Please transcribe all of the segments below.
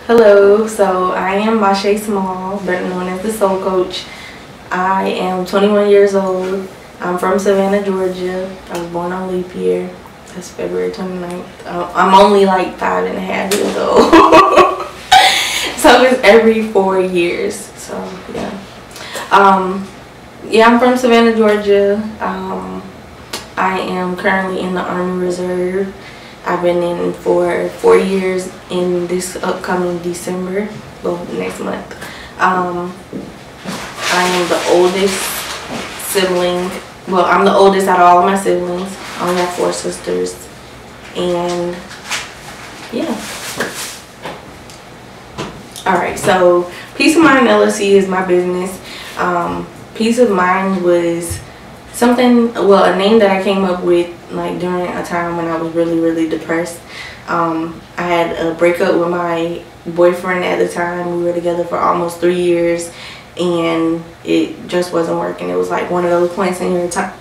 Hello, so I am Mashe Small, better known as the Soul Coach. I am 21 years old. I'm from Savannah, Georgia. I was born on leap year. That's February 29th. I'm only like 5.5 years old. So it's every 4 years. So yeah. Yeah, I'm from Savannah, Georgia. I am currently in the Army Reserve. I've been in for 4 years in this upcoming December, well, next month. I am the oldest sibling. Well, I'm the oldest out of all of my siblings. I only have 4 sisters. And yeah. Alright, so Peace of Mind L.L.C is my business. Peace of Mind was something, well, a name that I came up with like during a time when I was really depressed. I had a breakup with my boyfriend at the time. We were together for almost 3 years and it just wasn't working. It was like one of those points in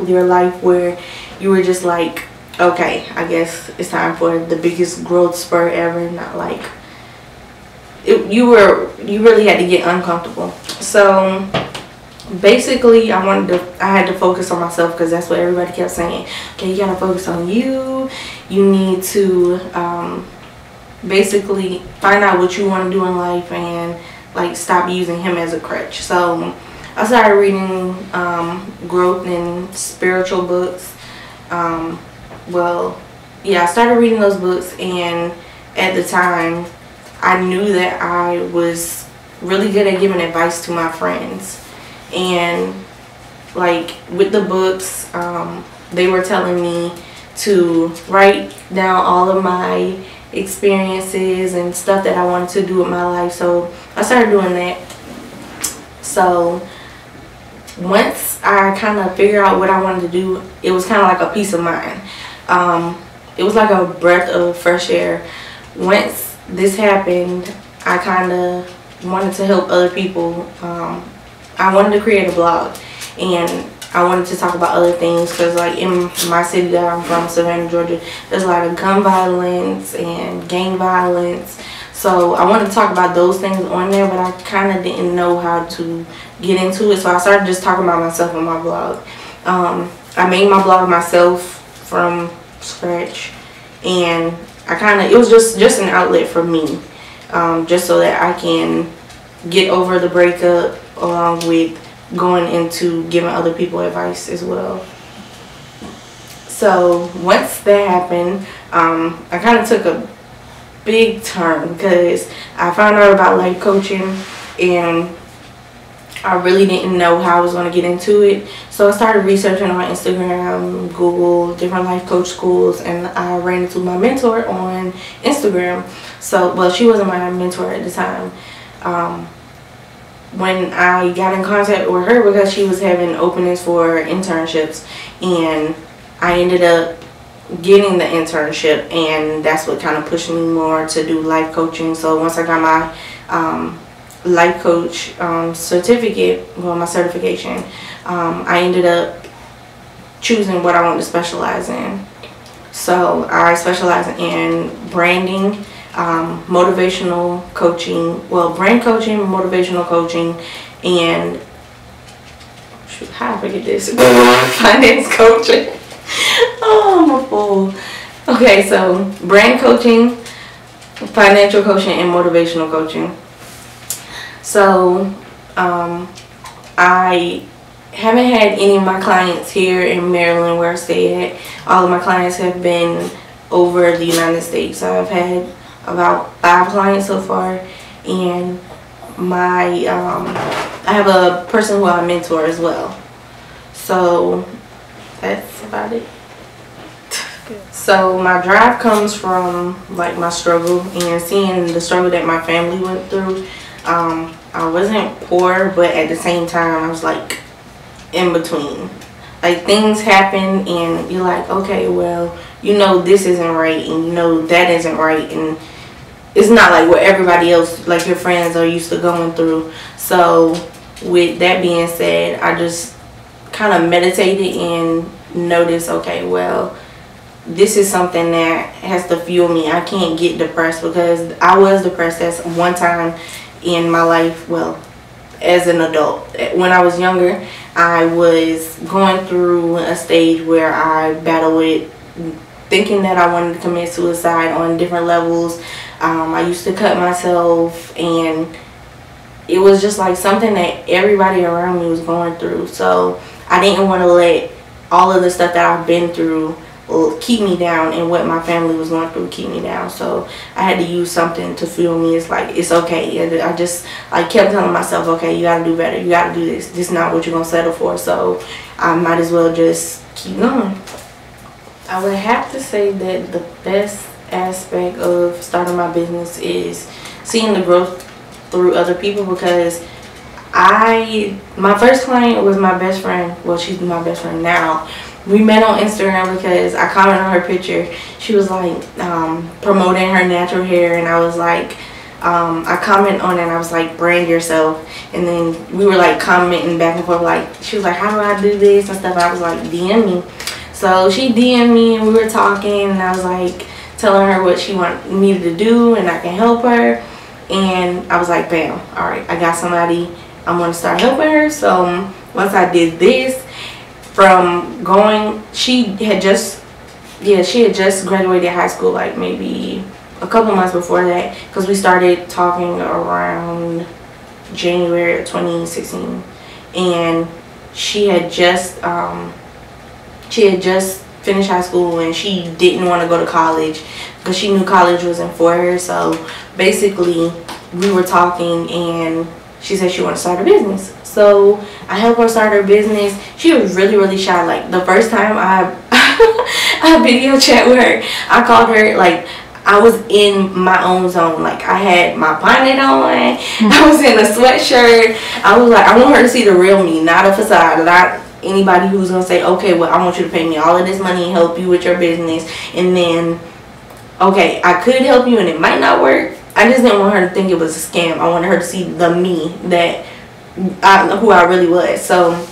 your life where you were just like, okay, I guess it's time for the biggest growth spurt ever. Not like you really had to get uncomfortable. So basically I had to focus on myself, because that's what everybody kept saying. Okay, you gotta focus on you. You need to basically find out what you want to do in life and like stop using him as a crutch. So I started reading growth and spiritual books. Well, yeah, I started reading those books, and at the time I knew that I was really good at giving advice to my friends. And like with the books, they were telling me to write down all of my experiences and stuff that I wanted to do with my life. So I started doing that. So once I kind of figured out what I wanted to do, it was kind of like a peace of mind. It was like a breath of fresh air. Once this happened, I kind of wanted to help other people. I wanted to create a blog, and I wanted to talk about other things, because like in my city that I'm from, Savannah, Georgia, there's a lot of gun violence and gang violence. So I wanted to talk about those things on there, but I kind of didn't know how to get into it. So I started just talking about myself on my blog. I made my blog myself from scratch, and it was just an outlet for me, just so that I can get over the breakup, along with going into giving other people advice as well. So once that happened, I kind of took a big turn, because I found out about life coaching and I really didn't know how I was going to get into it. So I started researching on Instagram, Google, different life coach schools, and I ran into my mentor on Instagram. So, well, she wasn't my mentor at the time. When I got in contact with her, because she was having openings for internships, and I ended up getting the internship, and that's what kind of pushed me more to do life coaching. So once I got my life coach certificate, well, my certification, I ended up choosing what I wanted to specialize in. So I specialize in branding, motivational coaching, well, brand coaching, motivational coaching, and how I forget this, finance coaching. Oh, I'm a fool. Okay, so brand coaching, financial coaching, and motivational coaching. So I haven't had any of my clients here in Maryland where I stay at. All of my clients have been over the United States. So I've had about 5 clients so far, and I have a person who I mentor as well. So that's about it. So my drive comes from like my struggle and seeing the struggle that my family went through. I wasn't poor, but at the same time I was like in between. Like things happen and you're like, okay, well, you know this isn't right, and you know that isn't right, and it's not like what everybody else, like your friends, are used to going through. So with that being said, I just kind of meditated and noticed, okay, well, this is something that has to fuel me. I can't get depressed, because I was depressed at one time in my life. Well, as an adult, when I was younger, I was going through a stage where I battled with thinking that I wanted to commit suicide on different levels. I used to cut myself, and it was just like something that everybody around me was going through. So I didn't want to let all of the stuff that I've been through keep me down, and what my family was going through keep me down. So I had to use something to fuel me. It's like, it's okay. I just like kept telling myself, okay, you gotta do better, you gotta do this. This is not what you're gonna settle for, so I might as well just keep going. I would have to say that the best aspect of starting my business is seeing the growth through other people, because my first client was my best friend. Well, she's my best friend now. We met on Instagram because I commented on her picture. She was like promoting her natural hair, and I was like, I commented on it, and I was like, brand yourself. And then we were like commenting back and forth, like, she was like, how do I do this and stuff. I was like, DM me. So she DM'd me, and we were talking, and I was like telling her what she wanted me to do, and I can help her. And I was like, bam, all right, I got somebody, I'm gonna start helping her. So once I did this, from going, she had just graduated high school, like maybe a couple months before that, because we started talking around January of 2016, and she had just finished high school, and she didn't want to go to college because she knew college wasn't for her. So basically we were talking, and she said she wanted to start a business. So I helped her start her business. She was really, really shy. Like the first time I video chat with her, I called her, like, I was in my own zone. Like, I had my bonnet on, I was in a sweatshirt. I was like, I want her to see the real me, not a facade, not anybody who's gonna say, okay, well, I want you to pay me all of this money and help you with your business, and then, okay, I could help you and it might not work. I just didn't want her to think it was a scam. I wanted her to see the me who I really was. So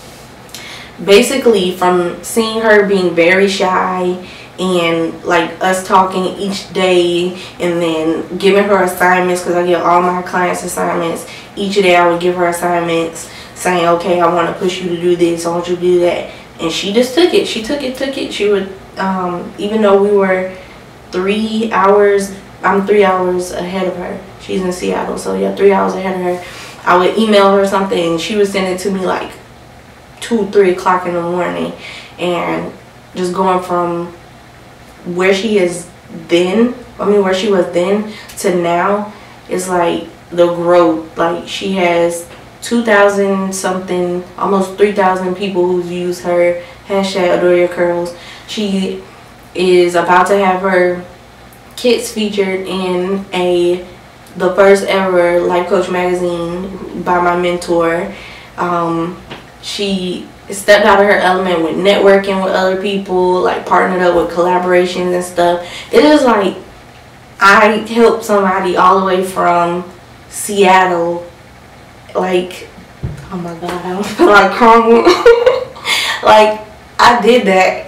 basically, from seeing her being very shy, and like us talking each day, and then giving her assignments, because I give all my clients assignments each day. I would give her assignments saying, okay, I want to push you to do this, I want you to do that, and she just took it. She took it. She would, even though we were 3 hours, I'm 3 hours ahead of her. She's in Seattle, so yeah, 3 hours ahead of her. I would email her something, and she would send it to me like 2, 3 o'clock in the morning. And just going from where she was then to now, is like the growth. Like, she has 2,000 something, almost 3,000 people who use her hashtag Adore Your Curls. She is about to have her kits featured in the first ever Life Coach magazine by my mentor. She stepped out of her element with networking with other people, like partnered up with collaborations and stuff. It is like, I helped somebody all the way from Seattle, like, oh my god, I don't feel like crying. Like, I did that